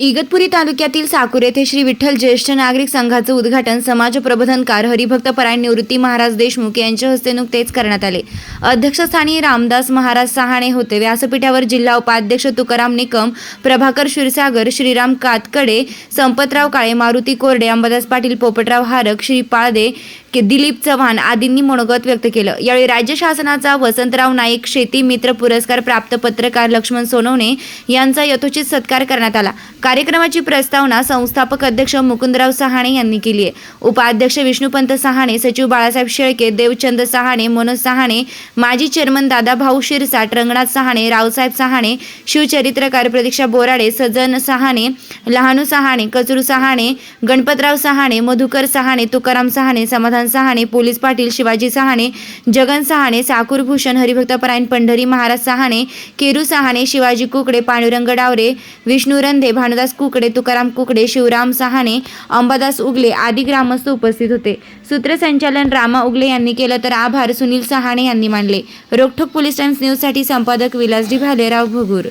इगतपुरी तालुक्यातील साकूर येथे श्री विठ्ठल ज्येष्ठ नागरिक संघाचं उद्घाटन समाज प्रबोधनकार हरिभक्त परायण निवृत्ती महाराज देशमुख यांच्या हस्ते नुकतेच करण्यात आले। अध्यक्षस्थानी रामदास महाराज सहाणे होते। व्यासपीठावर जिल्हा उपाध्यक्ष तुकाराम निकम, प्रभाकर क्षीरसागर, श्रीराम कातकडे, संपतराव काळे, मारुती कोरडे, अंबादास पाटील, पोपटराव हारक, श्री पाळदे, दिलीप चव्हाण आदींनी मनोगत व्यक्त केलं। यावेळी राज्य शासनाचा वसंतराव नाईक शेती मित्र पुरस्कार प्राप्त पत्रकार लक्ष्मण सोनवणे यांचा यथोचित सत्कार करण्यात आला। कार्यक्रमाची प्रस्तावना संस्थापक अध्यक्ष मुकुंदराव सहाणे यांनी केली आहे। उपाध्यक्ष विष्णुपंत सहाणे, सचिव बाळासाहेब शेळके, देवचंद सहाणे, मनोज सहाणे, माजी चेअरमन दादाभाऊ शिरसाट, रंगनाथ सहाणे, रावसाहेब सहाणे, शिवचरित्रकार प्रतीक्षा बोराडे, सजन सहाणे, लहानू सहाणे, कचरू सहाणे, गणपतराव सहाणे, मधुकर सहाणे, तुकाराम सहाणे, समाधान सहाणे, पोलीस पाटील, शिवाजी सहाणे, जगन सहाणे, साकूर भूषण, हरिभक्त परायण पंढरी महाराज सहाणे, केरू सहाणे, शिवाजी कुकडे, पांडुरंग डावरे, विष्णू रंधे, भानुदास कुकडे, तुकाराम कुकडे, शिवराम सहाणे, अंबादास उगले आदी ग्रामस्थ उपस्थित होते। सूत्रसंचालन रामा उगले यांनी केलं तर आभार सुनील सहाणे यांनी मानले। रोकठोक पोलीस टाइम्स न्यूज साठी संपादक विलास डी भालेराव भगूर।